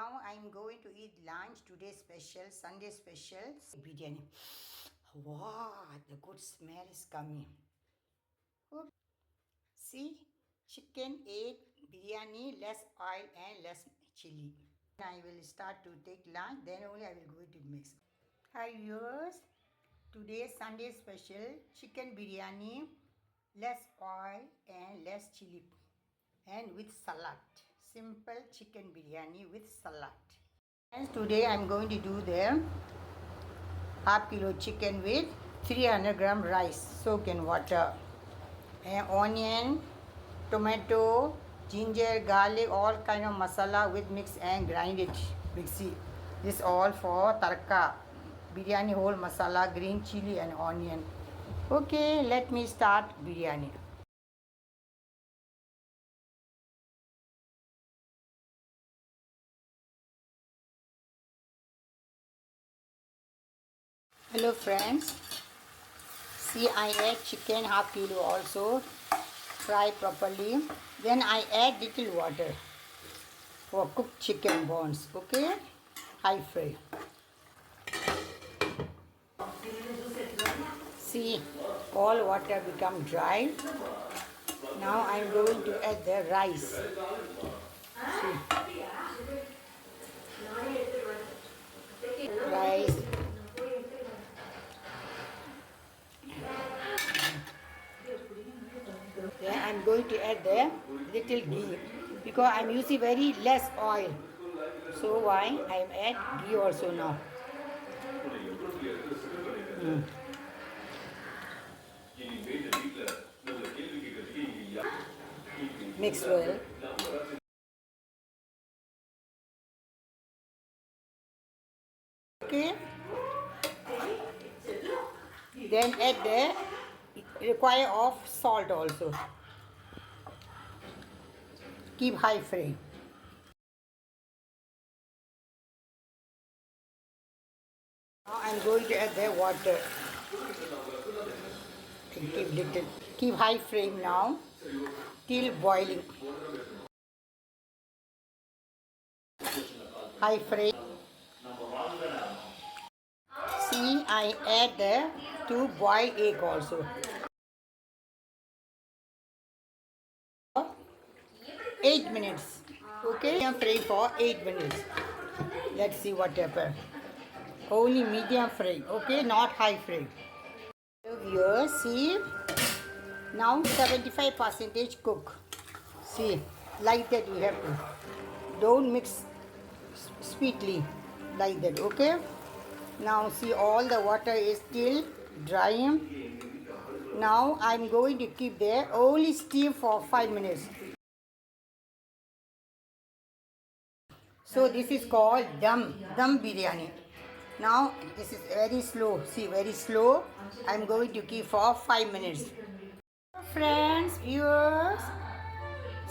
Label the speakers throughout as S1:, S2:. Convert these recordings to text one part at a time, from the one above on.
S1: Now I'm going to eat lunch. Today special, Sunday special biryani. Wow, the good smell is coming. Okay. See, chicken, egg, biryani, less oil and less chili. I will start to take lunch, then only I will go to mix. Hi viewers, today Sunday special chicken biryani, less oil and less chili and with salad. Simple chicken biryani with salad. And today I am going to do the half kilo chicken with 300 gram rice soaked in water, and onion, tomato, ginger, garlic, all kind of masala with mix and grind it mixi. This all for tarka, biryani whole masala, green chili and onion. Okay, let me start biryani. Hello friends, see I add chicken half kilo also, fry properly, then I add little water for cooked chicken bones. Okay, high fry. See, all water become dry. Now I am going to add the rice. See, rice. Then I am going to add the little ghee because I am using very less oil. So why I am add ghee also now. Mix well. Okay. Then add the require of salt also. Keep high flame. Now I am going to add the water. Keep little. Keep high flame now till boiling. High flame. See, I add the 2 boiled egg also. 8 minutes. Okay, medium flame for 8 minutes. Let's see what happens. Only medium flame. Okay, not high flame. Here, see. Now 75% cook. See, like that you have to. Don't mix sweetly like that. Okay. Now see, all the water is still drying. Now I'm going to keep there only steam for 5 minutes. So this is called dum biryani. Now this is very slow. See, very slow. I'm going to keep for 5 minutes. Friends, viewers,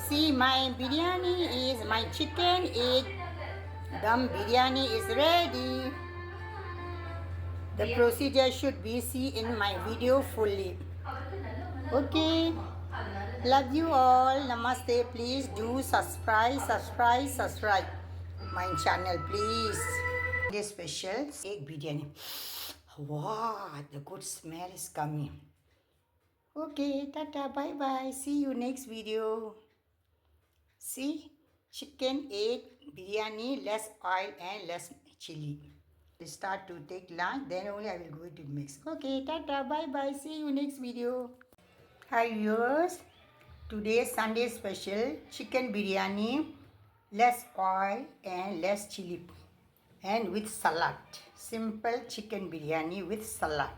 S1: see, my biryani is, my chicken egg dum biryani is ready. The procedure should be seen in my video fully. Okay, love you all. Namaste. Please do subscribe my channel, please. This special egg biryani. Wow, the good smell is coming. Okay, tata, bye bye. See you next video. See, chicken, egg, biryani, less oil and less chili. We start to take lunch, then only I will go to mix. Okay, tata, bye bye. See you next video. Hi viewers, today Sunday special chicken biryani, less oil and less chili and with salad. Simple chicken biryani with salad.